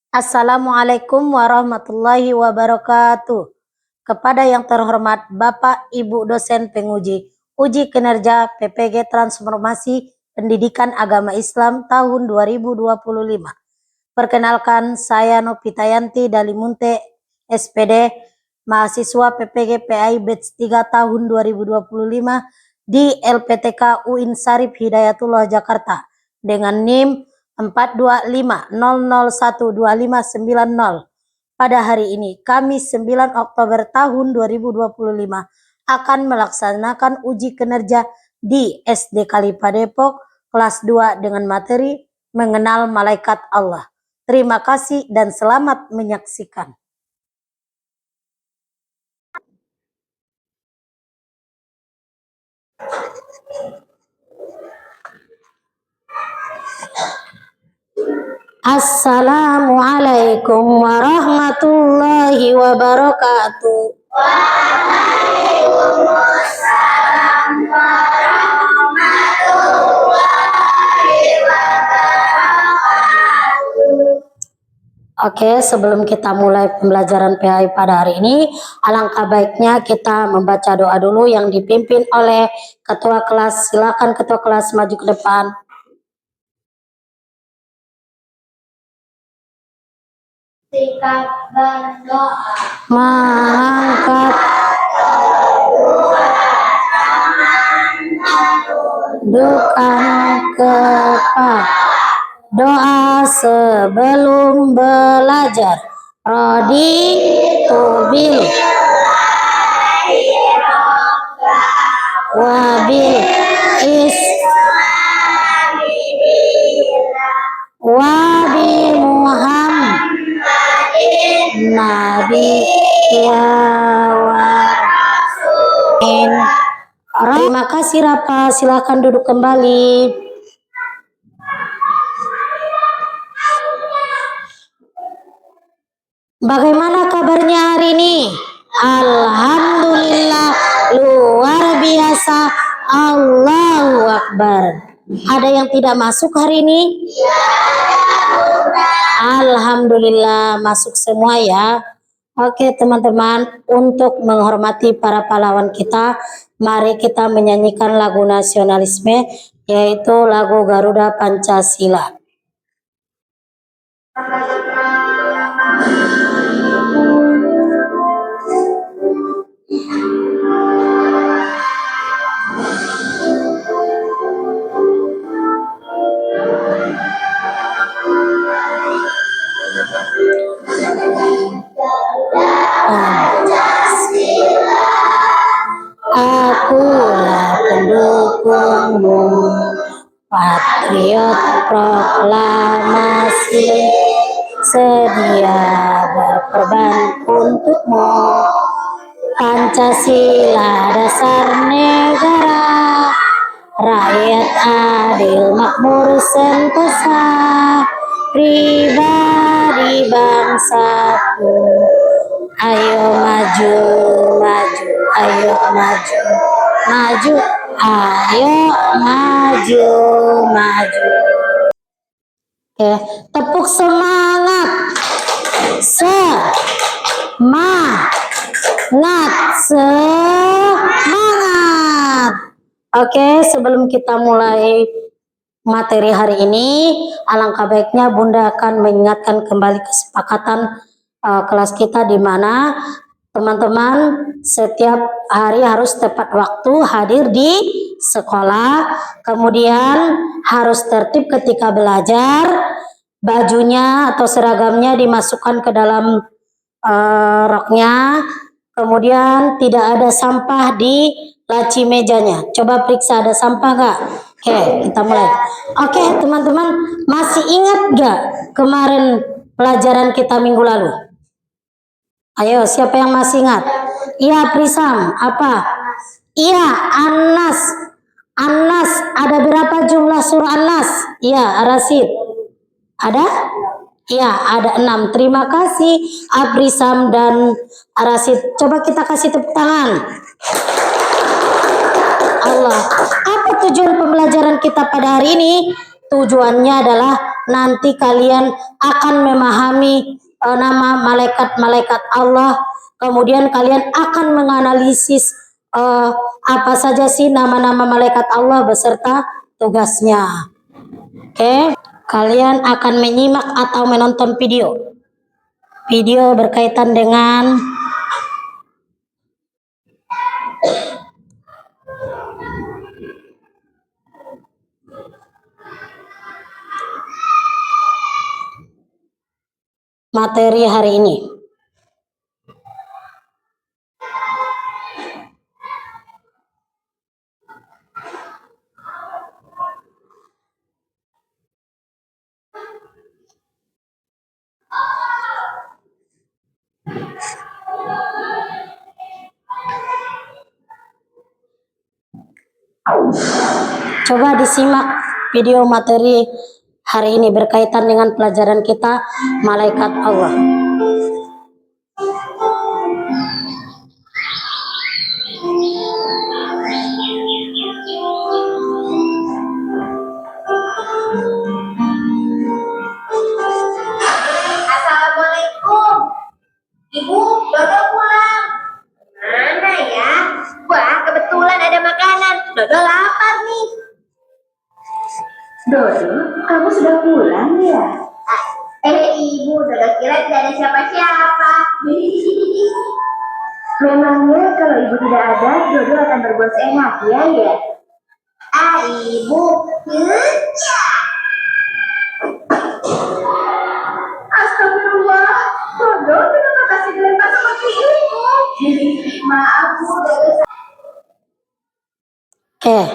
Assalamualaikum warahmatullahi wabarakatuh. Kepada yang terhormat Bapak Ibu dosen penguji uji kinerja PPG Transformasi Pendidikan Agama Islam tahun 2025. Perkenalkan, saya Novitayanti Dalimunte SPD, mahasiswa PPG PAI Batch 3 tahun 2025 di LPTK UIN Syarif Hidayatullah Jakarta dengan NIM 425001250. Pada hari ini, Kamis 9 Oktober tahun 2025, akan melaksanakan uji kinerja di SD Kalipa Depok kelas 2 dengan materi mengenal malaikat Allah. Terima kasih dan selamat menyaksikan. Assalamualaikum warahmatullahi wabarakatuh. Waalaikumsalam warahmatullahi wabarakatuh. Oke, sebelum kita mulai pembelajaran PAI pada hari ini, alangkah baiknya kita membaca doa dulu yang dipimpin oleh ketua kelas. Silakan ketua kelas maju ke depan. Sikap berdoa mengangkat dukan kepala. Doa sebelum belajar. Raditu bil wabil wabi Muhammad Nabi Yawarin. Terima kasih Rapa, silakan duduk kembali. Bagaimana kabarnya hari ini? Alhamdulillah, luar biasa. Allahu Akbar. Ada yang tidak masuk hari ini? Alhamdulillah masuk semua ya. Oke teman-teman, untuk menghormati para pahlawan kita, mari kita menyanyikan lagu nasionalisme, yaitu lagu Garuda Pancasila. Akulah pendukungmu, patriot proklamasi, sedia berkorban untukmu. Pancasila dasar negara, rakyat adil makmur sentosa, pribadi bangsaku. Ayo maju, maju, ayo maju, maju, ayo maju, maju. Oke, tepuk semangat, semangat. Oke, sebelum kita mulai materi hari ini, alangkah baiknya Bunda akan mengingatkan kembali kesepakatan kelas kita, di mana teman-teman setiap hari harus tepat waktu hadir di sekolah, kemudian harus tertib ketika belajar, bajunya atau seragamnya dimasukkan ke dalam roknya, kemudian tidak ada sampah di laci mejanya. Coba periksa ada sampah nggak? Oke, kita mulai. Oke teman-teman, masih ingat nggak kemarin pelajaran kita minggu lalu? Ayo, siapa yang masih ingat? Iya, Prisam. Apa? Iya, Anas. Anas, ada berapa jumlah surah Anas? Iya, Arasid. Ada? Iya, ada 6. Terima kasih Aprisam dan Arasid. Coba kita kasih tepuk tangan. Allah. Apa tujuan pembelajaran kita pada hari ini? Tujuannya adalah nanti kalian akan memahami nama malaikat-malaikat Allah. Kemudian kalian akan menganalisis apa saja sih nama-nama malaikat Allah beserta tugasnya. Oke, kalian akan menyimak atau menonton video berkaitan dengan materi hari ini. Coba disimak video materi hari ini berkaitan dengan pelajaran kita malaikat Allah. Assalamualaikum. Ibu, Dodo pulang. Mana ya? Wah, kebetulan ada makanan. Dodo lapar nih. Dodo, kamu sudah pulang ya? Ibu, Dodo kira tidak ada siapa-siapa. Memangnya kalau ibu tidak ada, Dodo akan berbuat seenaknya ya? Ibu, kerja. Astagfirullah, Dodo kenapa kasih dilempar seperti itu? Maaf Bu, Dodo. Oke,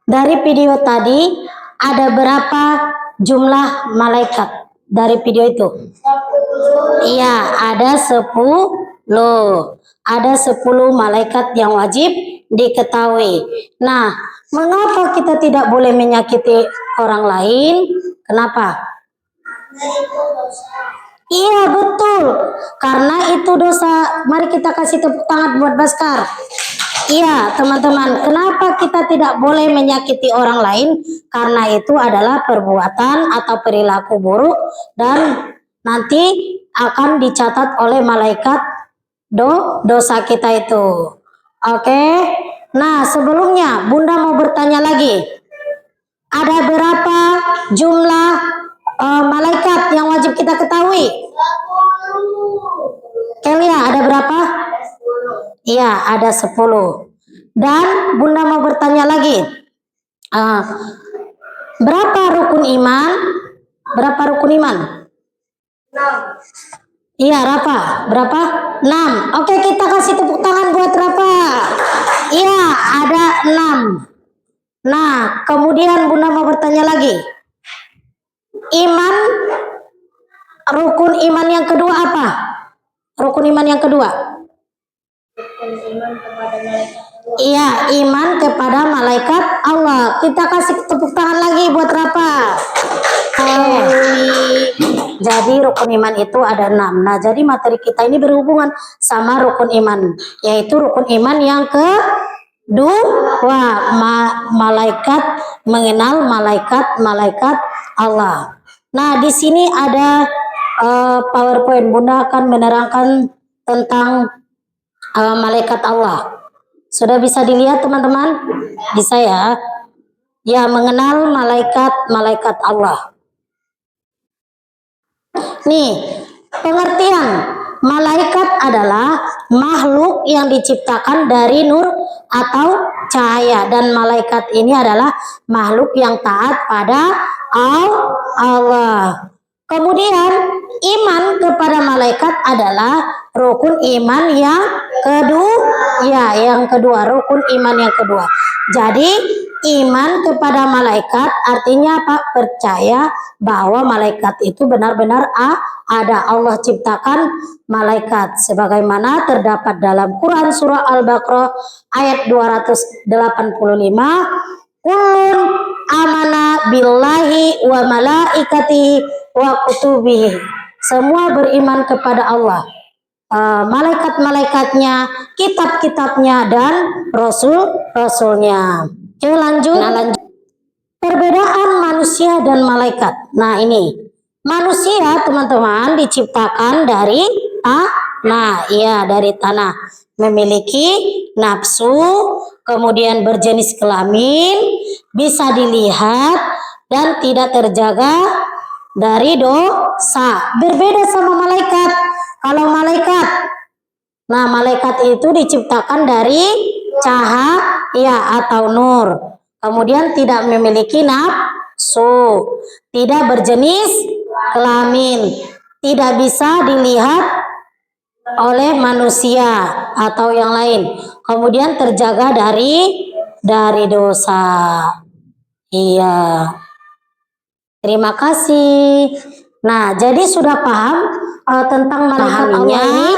dari video tadi ada berapa jumlah malaikat dari video itu? 10. Iya, ada 10. Ada 10 malaikat yang wajib diketahui. Nah, mengapa kita tidak boleh menyakiti orang lain? Kenapa? Iya, betul. Karena itu dosa. Mari kita kasih tepuk tangan buat Baskar. Iya, teman-teman. Kenapa kita tidak boleh menyakiti orang lain? Karena itu adalah perbuatan atau perilaku buruk dan nanti akan dicatat oleh malaikat dosa kita itu. Oke. Nah, sebelumnya Bunda mau bertanya lagi. Ada berapa jumlah malaikat yang wajib kita ketahui? 10. Kelia, ada berapa? Ada 10. Iya, ada 10. Dan Bunda mau bertanya lagi. Berapa rukun iman? Berapa rukun iman? 6. Iya, Rafa. Berapa? 6. Oke, kita kasih tepuk tangan buat Rafa. Iya, ada 6. Nah, kemudian Bunda mau bertanya lagi. Rukun iman yang kedua apa? Rukun iman yang kedua? Iman kepada malaikat Allah. Iya, iman kepada malaikat Allah. Kita kasih tepuk tangan lagi buat Rafa. Jadi rukun iman itu ada 6. Nah, jadi materi kita ini berhubungan sama rukun iman, yaitu rukun iman yang kedua, malaikat, mengenal malaikat Allah. Nah, di sini ada PowerPoint. Bunda akan menerangkan tentang malaikat Allah. Sudah bisa dilihat teman-teman? Bisa ya? Ya, mengenal malaikat Allah. Nih, pengertian malaikat adalah makhluk yang diciptakan dari nur atau cahaya, dan malaikat ini adalah makhluk yang taat pada Allah. Kemudian iman kepada malaikat adalah rukun iman yang kedua, rukun iman yang kedua. Jadi iman kepada malaikat artinya apa? Percaya bahwa malaikat itu benar-benar ada. Allah ciptakan malaikat sebagaimana terdapat dalam Quran surah Al-Baqarah ayat 285. Kullun amana billahi wa malaikatihi wa kutubihi. Semua beriman kepada Allah, malaikat-malaikatnya, kitab-kitabnya, dan rasul-rasulnya. Oke, lanjut. Perbedaan manusia dan malaikat. Nah, ini Manusia, teman-teman, diciptakan dari tanah, ya, dari tanah. Memiliki nafsu, kemudian berjenis kelamin, bisa dilihat dan tidak terjaga dari dosa. Berbeda sama malaikat. Kalau malaikat, nah malaikat itu diciptakan dari cahaya atau nur. Kemudian tidak memiliki nafsu, tidak berjenis kelamin, tidak bisa dilihat oleh manusia atau yang lain. Kemudian terjaga dari dosa. Iya. Terima kasih. Nah, jadi sudah paham tentang malaikat Allah ini.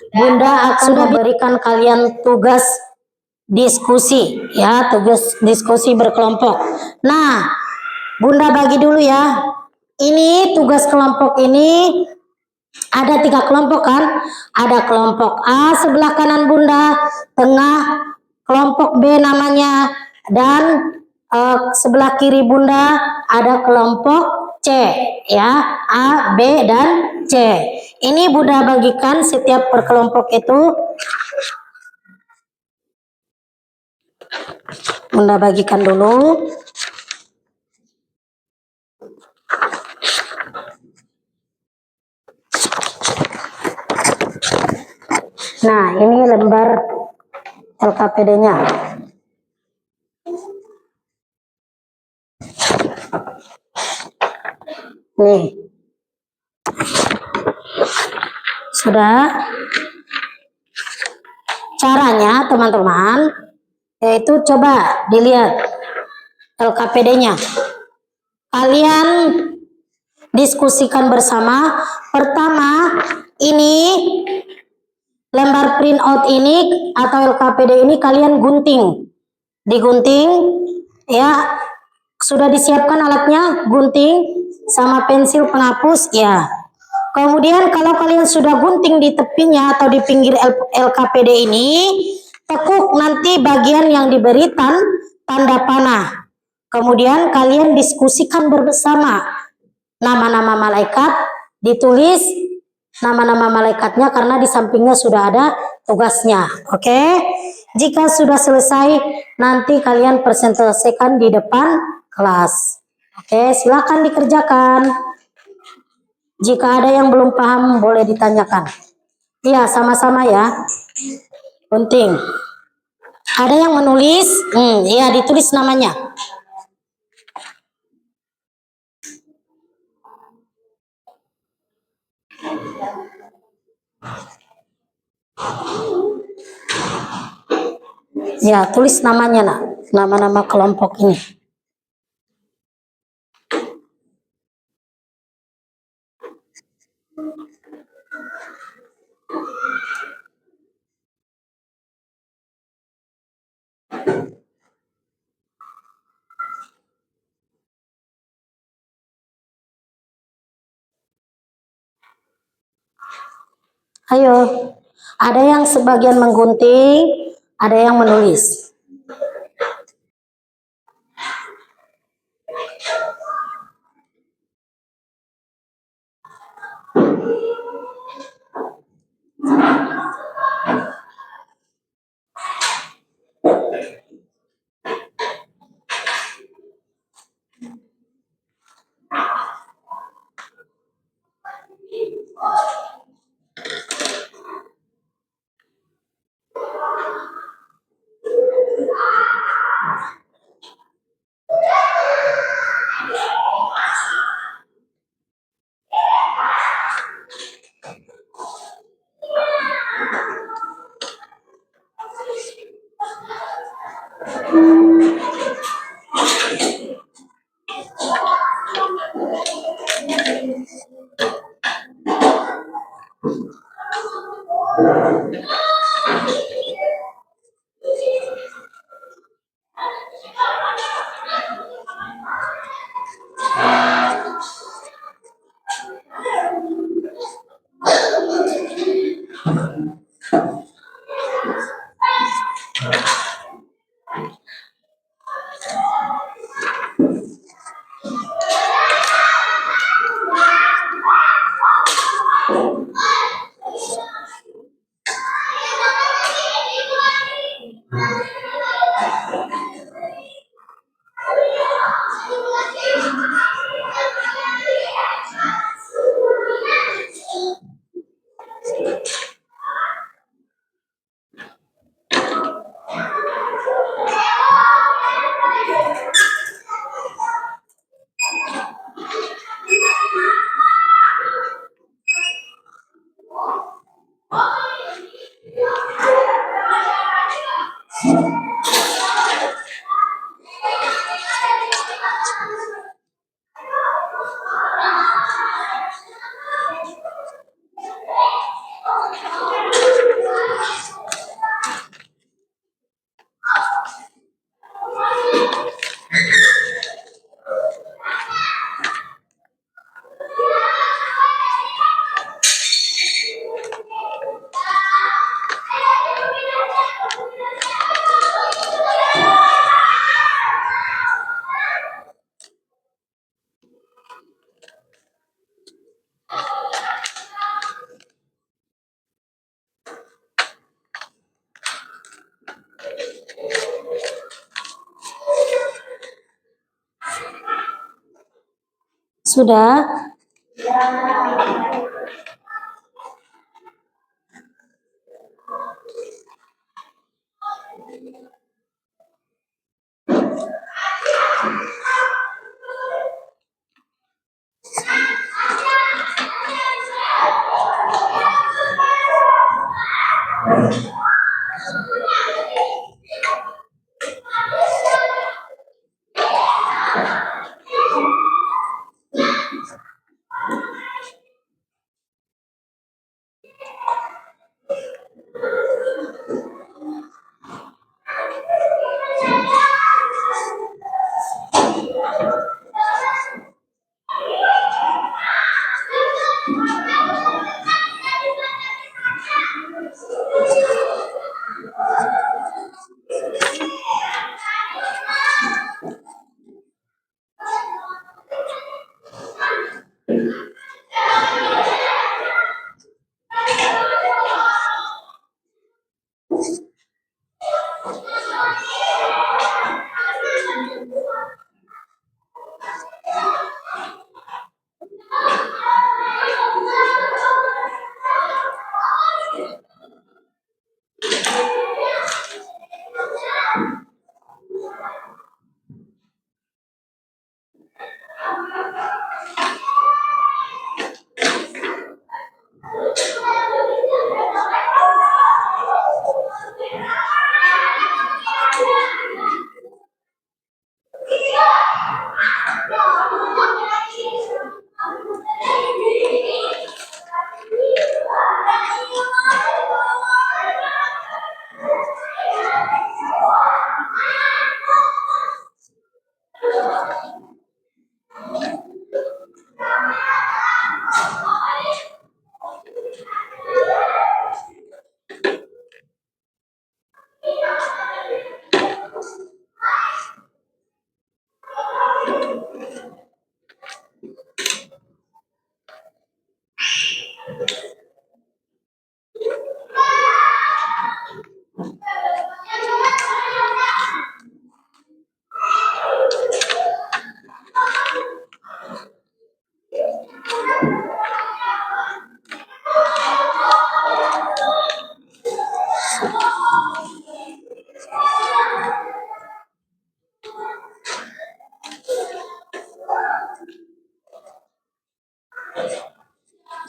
Bunda akan memberikan kalian tugas diskusi, ya, tugas diskusi berkelompok. Nah, Bunda bagi dulu ya. Ini tugas kelompok ini ada 3 kelompok kan? Ada kelompok A sebelah kanan Bunda, tengah kelompok B namanya, dan sebelah kiri Bunda ada kelompok C, ya, A, B, dan C. Ini Bunda bagikan setiap per kelompok itu. Bunda bagikan dulu. Nah, ini lembar LKPD-nya. Nih. Sudah. Caranya, teman-teman, yaitu coba dilihat LKPD-nya. Kalian diskusikan bersama. Pertama, ini lembar printout ini atau LKPD ini kalian gunting. Digunting, ya. Sudah disiapkan alatnya, gunting sama pensil penghapus, ya. Kemudian kalau kalian sudah gunting di tepinya atau di pinggir LKPD ini, tekuk nanti bagian yang diberi tanda panah. Kemudian kalian diskusikan bersama. Nama-nama malaikat, ditulis nama-nama malaikatnya karena di sampingnya sudah ada tugasnya. Oke? Jika sudah selesai, nanti kalian presentasikan di depan kelas. Oke, silakan dikerjakan. Jika ada yang belum paham, boleh ditanyakan. Iya, sama-sama ya. Penting. Ada yang menulis? Iya, ditulis namanya. Ya, tulis namanya, nak. Nama-nama kelompok ini. Ayo, ada yang sebagian menggunting, ada yang menulis. Sudah?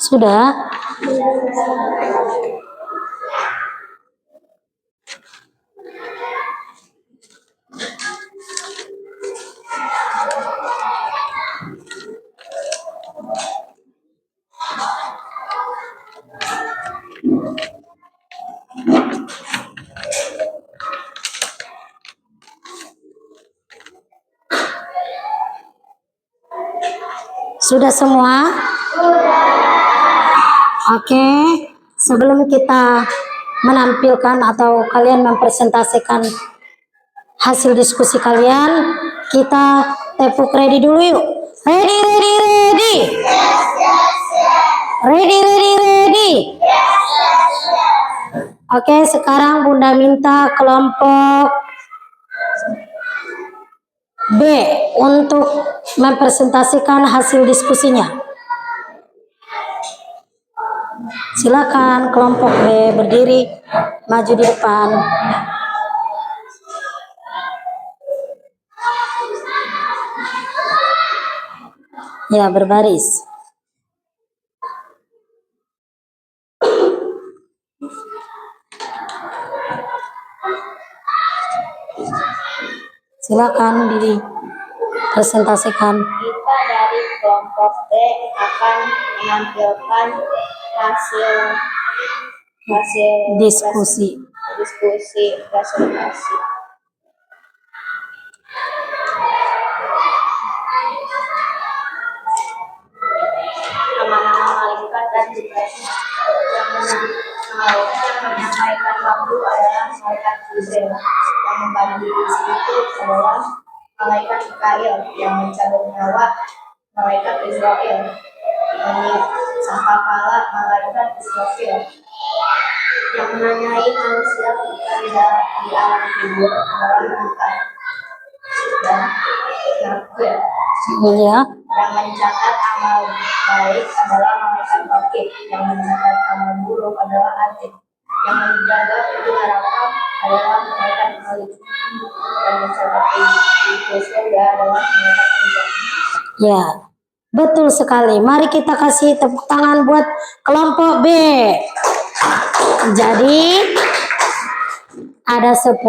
Sudah? Sudah semua? Oke, sebelum kita menampilkan atau kalian mempresentasikan hasil diskusi kalian, kita tepuk ready dulu yuk. Ready, ready, ready. Ready, ready, ready. Oke, sekarang Bunda minta kelompok B untuk mempresentasikan hasil diskusinya. Silakan kelompok B berdiri, maju di depan. Ya, berbaris. Silakan dipresentasikan. Kita dari kelompok B akan menampilkan hasil Diskusi. presentasi. Nama-nama malaikat dan tugasnya yang menyampaikan waktu adalah malaikat Jibril, yang membagi isi itu adalah malaikat Mikail, yang mencabut nyawa malaikat Israel, yang sangkakala malaikat Israfil, yang menanyai manusia ketika di alam kubur adalah Munkar dan Nakir, Iya. Yang mencatat amal baik adalah malaikat wakil, yang mencatat amal buruk adalah atid. Yang menjaga pintu neraka adalah malaikat malik. Yang mencatat pintu surga adalah malaikat penjaga. Ya, betul sekali. Mari kita kasih tepuk tangan buat kelompok B. Jadi ada 10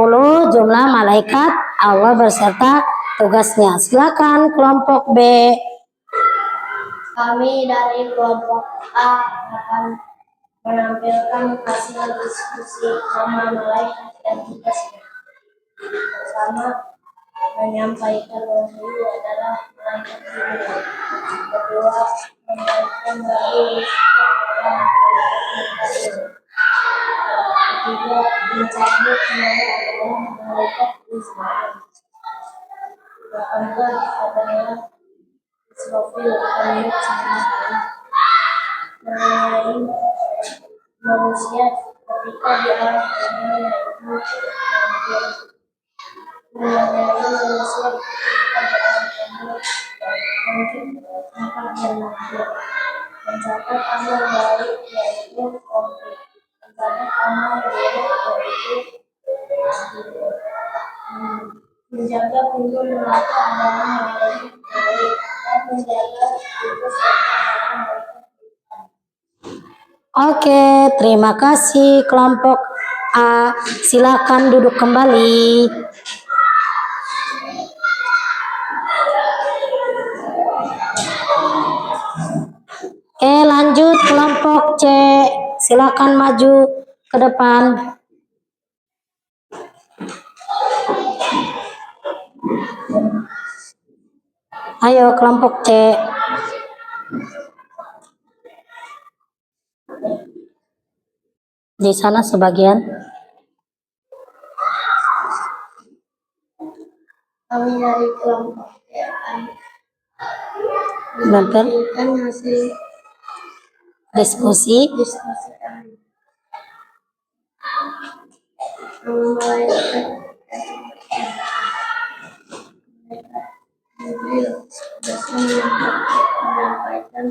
jumlah malaikat Allah berserta tugasnya. Silakan kelompok B. Kami dari kelompok A akan menampilkan hasil diskusi nama malaikat dan tugasnya. Pertama, menyampaikan wahyu adalah malaikat Jibril. Kedua, menyampaikan wahyu adalah malaikat Mikail. Ketiga, mencabut nyawa adalah malaikat Israel. Keempat adalah Israfil, pemilik sembahani. Mengenai manusia ketika di alam kubur yaitu manusia. Mengenai manusia ketika di alam kubur mungkin angkat dan nakir. Mencatat amal baik yaitu konflik. Mencatat amal buruk yaitu tidur. Menjaga pintu neraka adalah malaikat baik dan menjaga pintu surga adalah malaikat. Oke, terima kasih kelompok A. Silakan duduk kembali. Oke, lanjut kelompok C. Silakan maju ke depan. Ayo kelompok C. Di sana sebagian. Kami dari kelompok akan Bentar, menampilkan hasil diskusi. diskusi kami. Nama malaikat Jibril biasa menyampaikan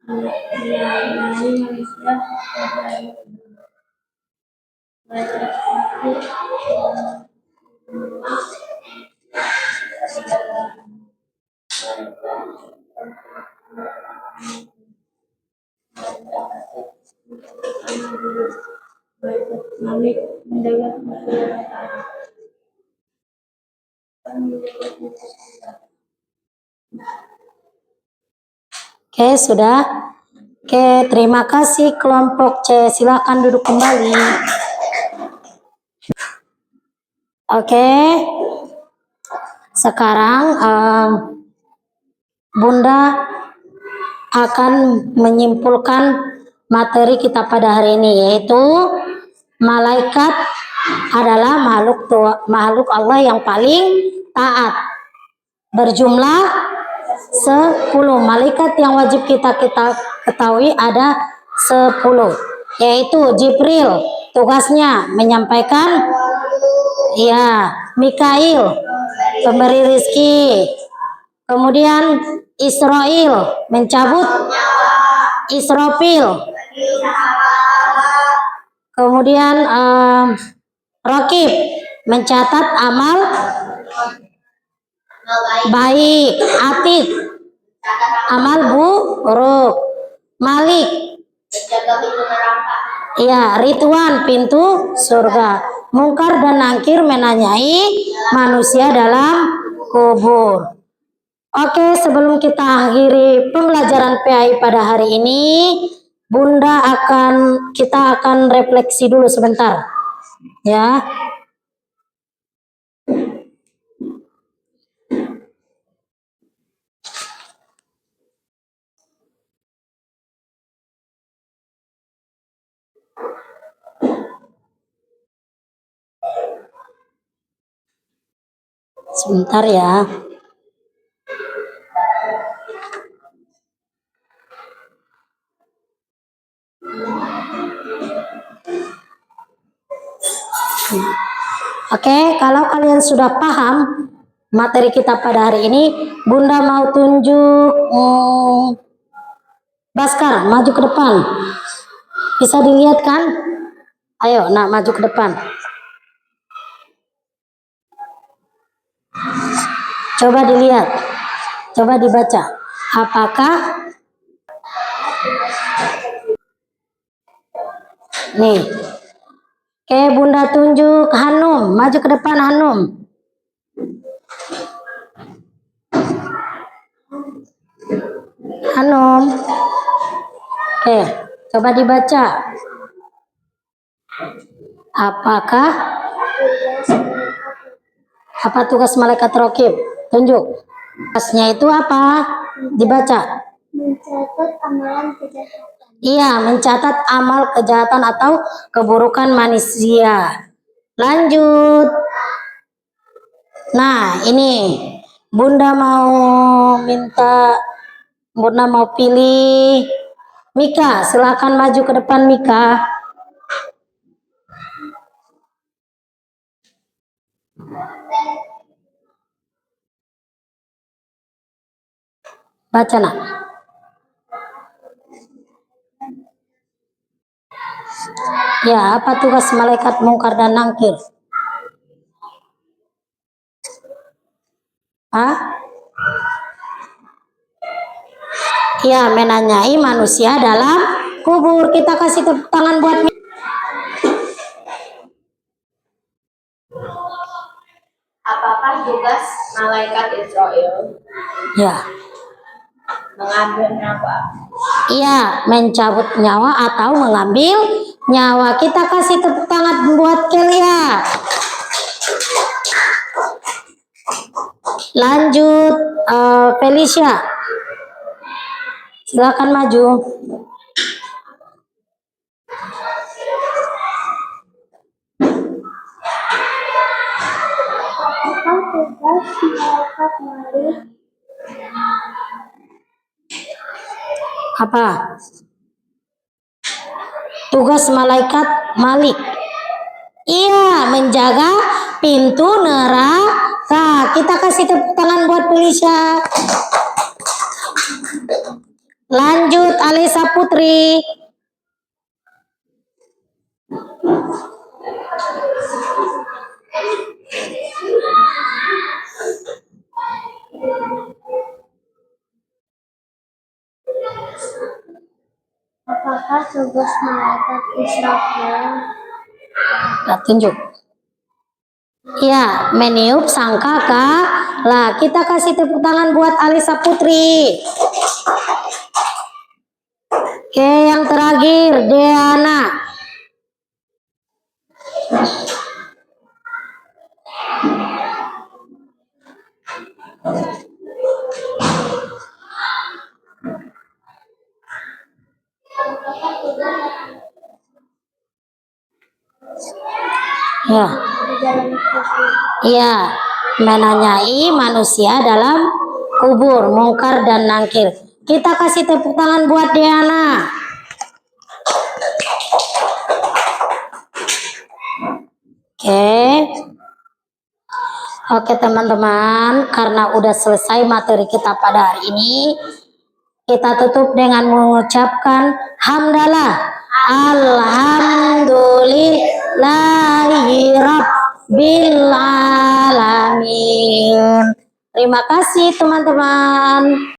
mengenai manusia malaikat Malik menjaga Oke, sudah. Oke, terima kasih kelompok C. Silakan duduk kembali. Oke, sekarang Bunda akan menyimpulkan materi kita pada hari ini, yaitu malaikat adalah makhluk Allah yang paling taat. Berjumlah 10 malaikat yang wajib kita ketahui ada 10, yaitu Jibril, tugasnya menyampaikan, ya, Mikail, pemberi rizki. Kemudian Israel, mencabut. Israfil. Kemudian Raqib, mencatat amal baik. Atid, amal buruk. Malik, menjaga pintu neraka. ya, Ridwan, pintu surga. Mungkar dan Nakir menanyai manusia dalam kubur. Oke, sebelum kita akhiri pembelajaran PAI pada hari ini, kita akan refleksi dulu sebentar. Ya. Sebentar ya. Oke, kalau kalian sudah paham materi kita pada hari ini, Bunda mau tunjuk Baskar, maju ke depan. Bisa dilihat kan? Ayo, nak maju ke depan. Coba dilihat. Coba dibaca. Apakah nih? Oke, Bunda tunjuk Hanum, maju ke depan Hanum. Hanum. Oke, coba dibaca. Apa tugas malaikat raqib? Tunjuk. Tugasnya itu apa? Dibaca. Mencatat amalan kejahatan. Iya, mencatat amal kejahatan atau keburukan manusia. Lanjut. Nah, ini Bunda mau pilih Mika. Silakan maju ke depan Mika. Baca nak. Ya, apa tugas malaikat mungkar dan nangkir? Ya, menanyai manusia dalam kubur. Kita kasih tepuk tangan buat Mika. Apakah tugas malaikat Israel? Ya. Mengambil nyawa. Iya, mencabut nyawa atau mengambil nyawa. Kita kasih tepuk tangan buat Kelia. Lanjut, Felicia. Silakan maju. Apa? Tugas malaikat Malik. Iya, menjaga pintu neraka. Kita kasih tepuk tangan buat Felicia. Lanjut, Alisa Putri. Apakah tugas malaikat Israel? Nah, tunjuk. Ya, meniup sangkaka. Lah, kita kasih tepuk tangan buat Alisa Putri. Oke, yang terakhir Deana. Ya. Iya, menanyai manusia dalam kubur, mungkar dan nangkir. Kita kasih tepuk tangan buat Deana. Oke teman-teman, karena udah selesai materi kita pada hari ini, kita tutup dengan mengucapkan hamdalah, alhamdulillahi rabbil alamin. Terima kasih teman-teman.